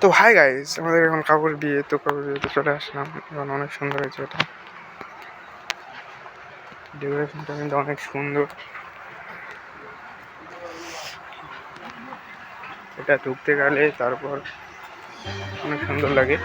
তো hi guys, আমাদের এখন কাকুর বিয়ে, তো কাকুর বিয়েতে চলে আসলাম। এখন অনেক সুন্দর হয়েছে এটা, ডেকোরেশনটা কিন্তু অনেক সুন্দর। এটা ঢুকতে গেলে তারপর অনেক সুন্দর লাগে।